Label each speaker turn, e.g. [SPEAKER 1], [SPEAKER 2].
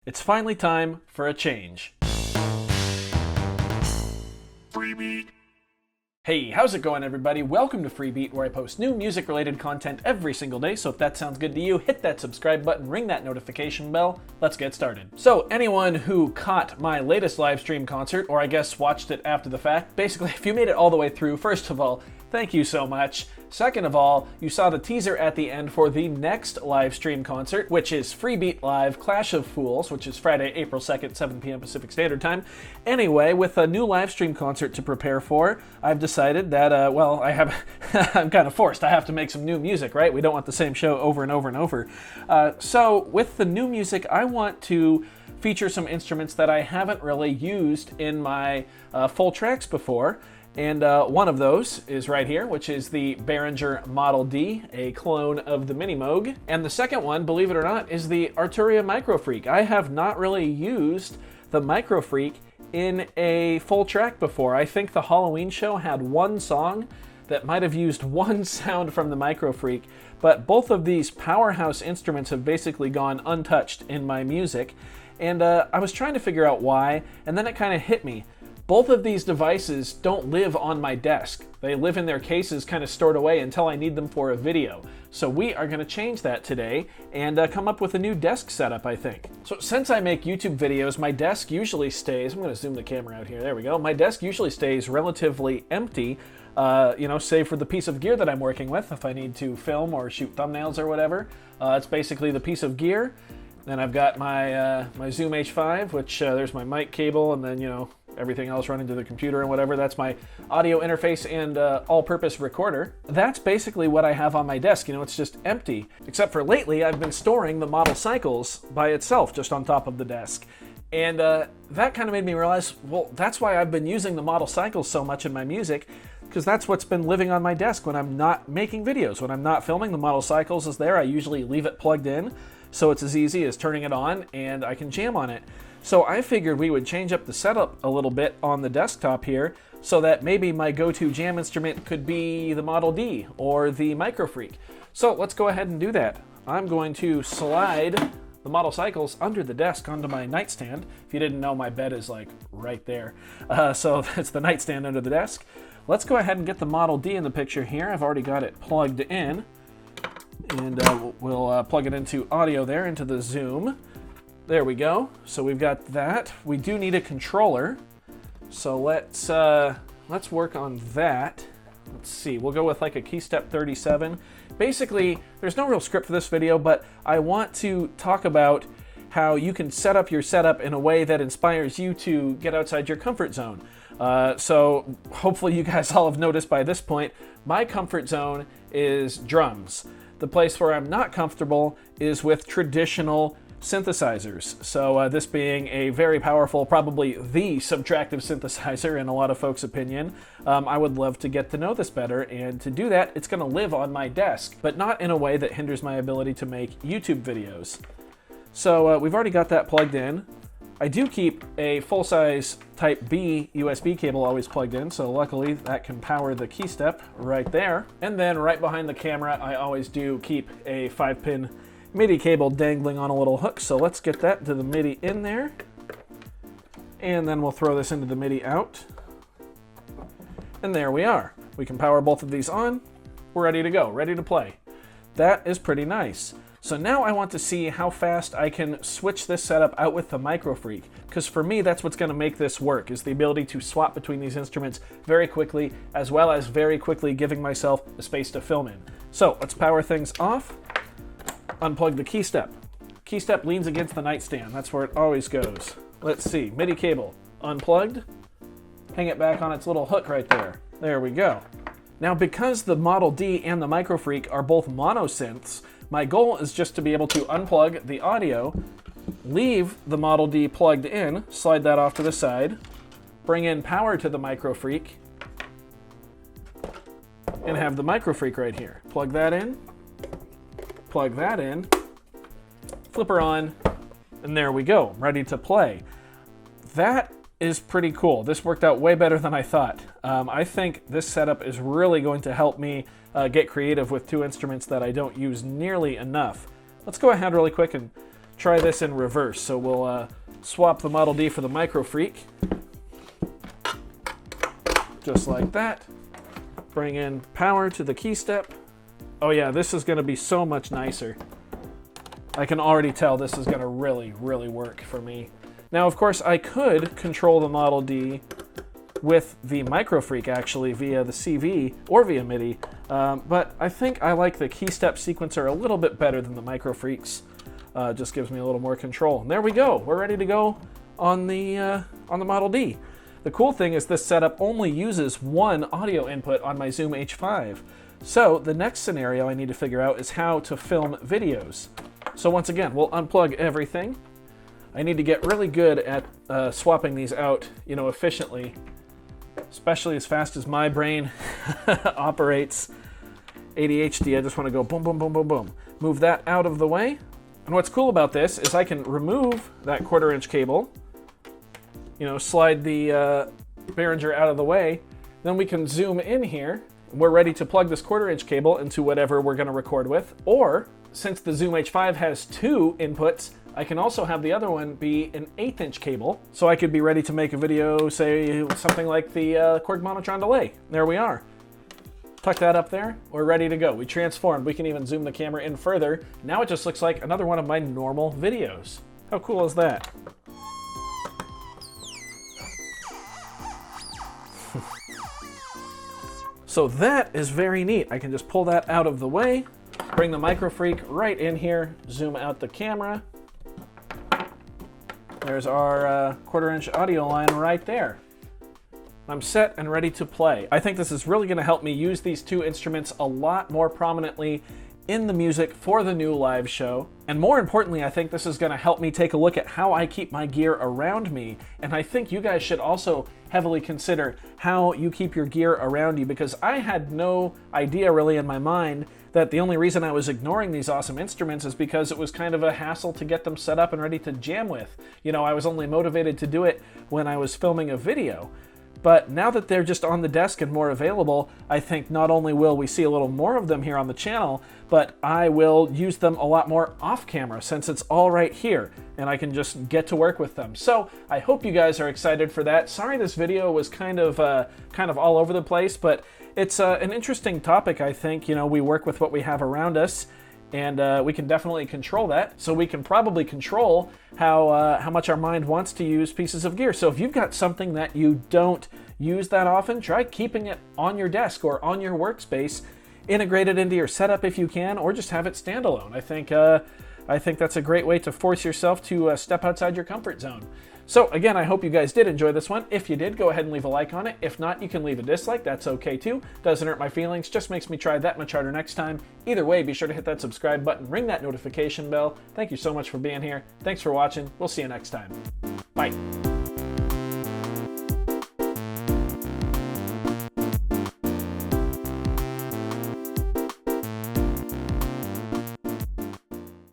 [SPEAKER 1] It's finally time for a change.
[SPEAKER 2] Freebie.
[SPEAKER 1] Hey, how's it going, everybody? Welcome to Freebeat, where I post new music-related content every single day, so if that sounds good to you, hit that subscribe button, ring that notification bell. Let's get started. So, anyone who caught my latest live stream concert, or I guess watched it after the fact, basically, if you made it all the way through, first of all, thank you so much. Second of all, you saw the teaser at the end for the next live stream concert, which is Freebeat Live Clash of Fools, which is Friday, April 2nd, 7 p.m. Pacific Standard Time. Anyway, with a new live stream concert to prepare for, I've decided that, I'm kind of forced. I have to make some new music, right? We don't want the same show over and over and over. So with the new music, I want to feature some instruments that I haven't really used in my full tracks before. And one of those is right here, which is the Behringer Model D, a clone of the Mini Moog. And the second one, believe it or not, is the Arturia Microfreak. I have not really used the Microfreak in a full track before. I think the Halloween show had one song that might have used one sound from the Microfreak, but both of these powerhouse instruments have basically gone untouched in my music. And I was trying to figure out why, and then it kind of hit me. Both of these devices don't live on my desk. They live in their cases kind of stored away until I need them for a video. So we are going to change that today and come up with a new desk setup, I think. So since I make YouTube videos, my desk usually stays, I'm going to zoom the camera out here, there we go. My desk usually stays relatively empty, save for the piece of gear that I'm working with if I need to film or shoot thumbnails or whatever. It's basically the piece of gear. Then I've got my Zoom H5, which there's my mic cable, and then, everything else running to the computer and whatever. That's my audio interface and all-purpose recorder. That's basically what I have on my desk. It's just empty. Except for lately, I've been storing the model cycles by itself just on top of the desk. And that kind of made me realize, well, that's why I've been using the model cycles so much in my music, because that's what's been living on my desk when I'm not making videos. When I'm not filming, the model cycles is there. I usually leave it plugged in, so it's as easy as turning it on and I can jam on it. So I figured we would change up the setup a little bit on the desktop here so that maybe my go-to jam instrument could be the Model D or the Microfreak. So let's go ahead and do that. I'm going to slide the model cycles under the desk onto my nightstand. If you didn't know, my bed is like right there. So it's the nightstand under the desk. Let's go ahead and get the Model D in the picture here. I've already got it plugged in. And we'll plug it into audio there, into the Zoom. There we go. So we've got that. We do need a controller. So let's work on that. Let's see. We'll go with like a KeyStep 37. Basically, there's no real script for this video, but I want to talk about how you can set up your setup in a way that inspires you to get outside your comfort zone. So hopefully you guys all have noticed by this point, my comfort zone is drums. The place where I'm not comfortable is with traditional synthesizers. So this being a very powerful, probably the subtractive synthesizer in a lot of folks' opinion, I would love to get to know this better, and to do that, it's going to live on my desk, but not in a way that hinders my ability to make YouTube videos. So we've already got that plugged in. I do keep a full-size Type B USB cable always plugged in, so luckily that can power the KeyStep right there. And then right behind the camera, I always do keep a 5-pin MIDI cable dangling on a little hook, so let's get that to the MIDI in there. And then we'll throw this into the MIDI out. And there we are. We can power both of these on. We're ready to go, ready to play. That is pretty nice. So now I want to see how fast I can switch this setup out with the Microfreak, because for me that's what's going to make this work, is the ability to swap between these instruments very quickly, as well as very quickly giving myself a space to film in. So let's power things off, unplug the KeyStep. KeyStep leans against the nightstand, that's where it always goes. Let's see, MIDI cable unplugged, hang it back on its little hook right there. There we go. Now because the Model D and the Microfreak are both mono synths, my goal is just to be able to unplug the audio, leave the Model D plugged in, slide that off to the side, bring in power to the Microfreak, and have the Microfreak right here. Plug that in, flip her on, and there we go, ready to play. That is pretty cool. This worked out way better than I thought. I think this setup is really going to help me get creative with two instruments that I don't use nearly enough. Let's go ahead really quick and try this in reverse. So we'll swap the Model D for the Microfreak. Just like that. Bring in power to the key step. Oh yeah, this is going to be so much nicer. I can already tell this is going to really, really work for me. Now, of course, I could control the Model D with the Microfreak actually via the CV or via MIDI, but I think I like the key step sequencer a little bit better than the Microfreak's. Just gives me a little more control. And there we go. We're ready to go on the Model D. The cool thing is this setup only uses one audio input on my Zoom H5. So the next scenario I need to figure out is how to film videos. So once again, we'll unplug everything. I need to get really good at swapping these out, efficiently, especially as fast as my brain operates. ADHD, I just want to go boom, boom, boom, boom, boom. Move that out of the way. And what's cool about this is I can remove that 1/4-inch cable, slide the Behringer out of the way. Then we can zoom in here. We're ready to plug this 1/4-inch cable into whatever we're going to record with. Or, since the Zoom H5 has 2 inputs, I can also have the other one be an 1/8-inch cable. So I could be ready to make a video, say, something like the Korg Monotron delay. There we are. Tuck that up there. We're ready to go. We transformed. We can even zoom the camera in further. Now it just looks like another one of my normal videos. How cool is that? So that is very neat. I can just pull that out of the way, bring the Microfreak right in here, zoom out the camera. There's our 1/4-inch audio line right there. I'm set and ready to play. I think this is really going to help me use these 2 instruments a lot more prominently in the music for the new live show. And more importantly, I think this is going to help me take a look at how I keep my gear around me. And I think you guys should also heavily consider how you keep your gear around you, because I had no idea really in my mind that the only reason I was ignoring these awesome instruments is because it was kind of a hassle to get them set up and ready to jam with. I was only motivated to do it when I was filming a video. But now that they're just on the desk and more available, I think not only will we see a little more of them here on the channel, but I will use them a lot more off camera since it's all right here and I can just get to work with them. So I hope you guys are excited for that. Sorry this video was kind of all over the place, but it's an interesting topic, I think. We work with what we have around us, and we can definitely control that. So we can probably control how much our mind wants to use pieces of gear. So if you've got something that you don't use that often, try keeping it on your desk or on your workspace, integrate it into your setup if you can, or just have it standalone. I think that's a great way to force yourself to step outside your comfort zone. So again, I hope you guys did enjoy this one. If you did, go ahead and leave a like on it. If not, you can leave a dislike. That's okay too. Doesn't hurt my feelings, just makes me try that much harder next time. Either way, be sure to hit that subscribe button, ring that notification bell. Thank you so much for being here. Thanks for watching. We'll see you next time. Bye.